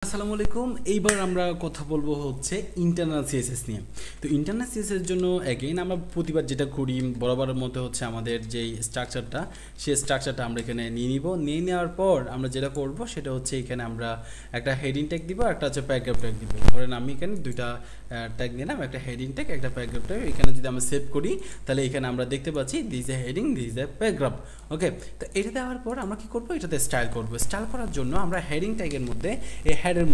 আসসালামু আলাইকুম। এইবার আমরা কথা বলবো হচ্ছে ইন্টারনাল সিএসএস নিয়ে। তো ইন্টারনাল সিএসএস জন্য অ্যাগেইন আমরা প্রতিবার যেটা করি বরাবরের মতো হচ্ছে আমাদের যেই স্ট্রাকচারটা, সেই স্ট্রাকচারটা আমরা এখানে নিয়ে নিব। নিয়ে নেওয়ার পর আমরা যেটা করব সেটা হচ্ছে এখানে আমরা একটা হেডিং ট্যাগ দিব, একটা হচ্ছে প্যারাগ্রাফ ট্যাগ দিব। ধরেন আমি এখানে দুইটা ট্যাগ নিলাম, একটা হেডিং ট্যাগ, একটা প্যারাগ্রাফ ট্যাগ। এখানে যদি আমরা সেভ করি তাহলে এখানে আমরা দেখতে পাচ্ছি this a heading, this a paragraph. Okay, তো এটা দেওয়ার পর আমরা কি করব, এটাতে স্টাইল করব। স্টাইল করার জন্য আমরা হেডিং ট্যাগের মধ্যে এই হেডের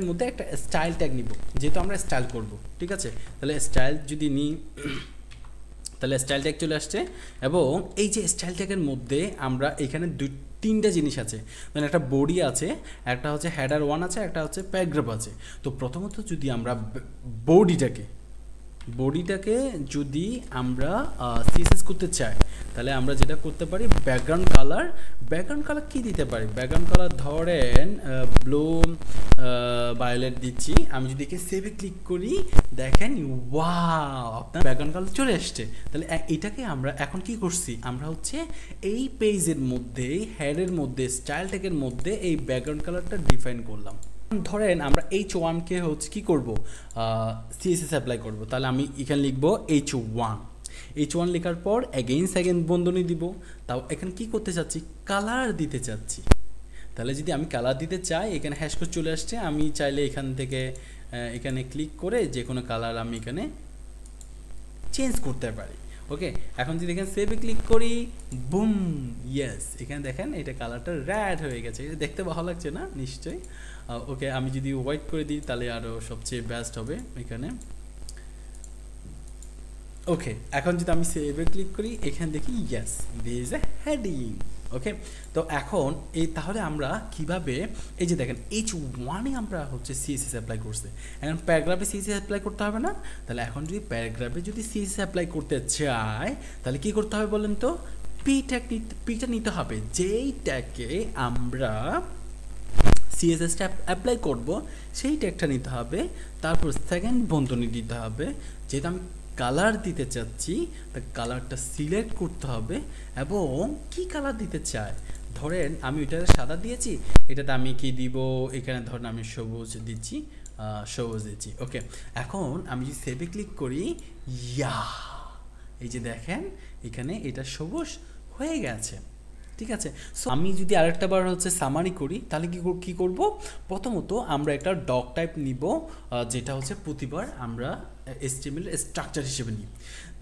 মধ্যে একটা স্টাইল ট্যাগ নিব, যেহেতু আমরা স্টাইল করব। ঠিক আছে, তাহলে স্টাইল যদি নিই তাহলে স্টাইল ট্যাগ চলে আসছে। এবং এই যে স্টাইল ট্যাগের মধ্যে আমরা এখানে তিনটা জিনিস আছে, মানে একটা বডি আছে, একটা হচ্ছে হেডার 1 আছে, একটা হচ্ছে প্যারাগ্রাফ আছে। তো প্রথমত যদি আমরা বডিটাকে যদি আমরা সিএসএস করতে চাই তাহলে আমরা যেটা করতে পারি, ব্যাকগ্রাউন্ড কালার কি দিতে পারি? ব্যাকগ্রাউন্ড কালার ধরেন ব্লু ভায়োলেট দিচ্ছি। আমি যদি একে সেভে ক্লিক করি, দেখেন ওয়াও, আপনার ব্যাকগ্রাউন্ড কালার চলে আসছে। তাহলে এটাকে আমরা এখন কি করছি, আমরা হচ্ছে এই পেজের মধ্যে, হেডের মধ্যে, স্টাইল ট্যাগের মধ্যে এই ব্যাকগ্রাউন্ড কালারটা ডিফাইন করলাম। ধরেন আমরা H1কে হচ্ছে কি করব, সিএসএস অ্যাপ্লাই করব। তাহলে আমি এখানে লিখব H1 লেখার পর অ্যাগেইন সেকেন্ড বন্ধনী দিব। তাও এখানে কি করতে চাচ্ছি, কালার দিতে চাচ্ছি। তাহলে যদি আমি কালার দিতে চাই, এখানে হ্যাশ কোড চলে আসছে। আমি চাইলে এখান থেকে এখানে ক্লিক করে যে কোনো কালার আমি এখানে চেঞ্জ করতে পারি। ওকে, এখন যদি এখানে সেভে ক্লিক করি, বুম, ইয়েস, এখানে দেখেন এটা কালারটা রেড হয়ে গেছে। এটা দেখতে ভালো লাগছে না? নিশ্চয়ই। ওকে, আমি যদি হোয়াইট করে দিই তাহলে আরও সবচেয়ে বেস্ট হবে এখানে। ওকে, এখন যদি আমি সেভে ক্লিক করি, এখানে দেখি yes, this is a heading. Okay, তো এখন তাহলে আমরা কিভাবে, এই যে দেখেন H1-এ আমরা হচ্ছে সিএসএস অ্যাপ্লাই করছে, এখন প্যারাগ্রাফে সিএসএস অ্যাপ্লাই করতে হবে না? তাহলে এখন যদি প্যারাগ্রাফে যদি সিএসএস অ্যাপ্লাই করতে চাই তাহলে কি করতে হবে বলেন তো? পিটা নিতে হবে, যেই ট্যাগে আমরা সিএসএসটা অ্যাপ্লাই করব সেই ট্যাগটা নিতে হবে। তারপর সেকেন্ড বন্ধনী দিতে হবে, যেহেতু আমি কালার দিতে চাচ্ছি তা কালারটা সিলেক্ট করতে হবে। এবং কি কালার দিতে চাই, ধরেন আমি ওইটাতে সাদা দিয়েছি, এটাতে আমি কি দিব, এখানে ধরেন আমি সবুজ দিচ্ছি, ওকে, এখন আমি যদি সেভে ক্লিক করি, ইয়া, এই যে দেখেন এখানে এটা সবুজ হয়ে গেছে। ঠিক আছে, সো আমি যদি আরেকটা বার হচ্ছে সামারি করি তাহলে কি করব, প্রথমত আমরা একটা ডক টাইপ নিব, যেটা হচ্ছে প্রতিবার আমরা HTML স্ট্রাকচার হিসেবে নিই।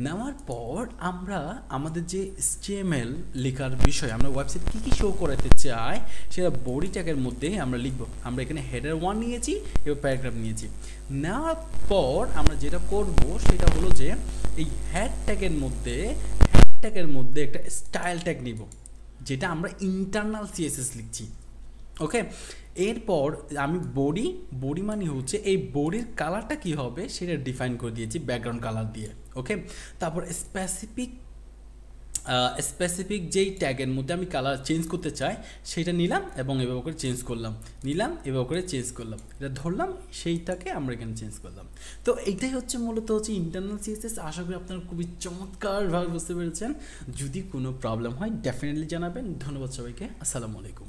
নেওয়ার পর আমরা আমাদের যে HTML লেখার বিষয়, আমরা ওয়েবসাইট কী শো করাতে চাই সেটা বডি ট্যাগের মধ্যে আমরা লিখব। আমরা এখানে হেডার 1 নিয়েছি এবং প্যারাগ্রাফ নিয়েছি। নেওয়ার পর আমরা যেটা করব সেটা হলো যে এই হেড ট্যাগের মধ্যে একটা স্টাইল ট্যাগ নিব, যেটা আমরা ইন্টারনাল সিএসএস লিখছি। ওকে, এরপর আমি বডি মানে হচ্ছে এই বডির কালারটা কি হবে সেটা ডিফাইন করে দিয়েছি ব্যাকগ্রাউন্ড কালার দিয়ে। ওকে, তারপর স্পেসিফিক যেই ট্যাগের মধ্যে আমি কালার চেঞ্জ করতে চাই সেটা নিলাম এবং এভাবে করে চেঞ্জ করলাম, এটা ধরলাম, সেইটাকে আমরা এখানে চেঞ্জ করলাম। তো এইটাই হচ্ছে মূলত হচ্ছে ইন্টারনাল সিএসএস। আশা করি আপনারা খুবই চমৎকারভাবে বুঝতে পেরেছেন। যদি কোনো প্রবলেম হয় ডেফিনেটলি জানাবেন। ধন্যবাদ সবাইকে, আসসালামু আলাইকুম।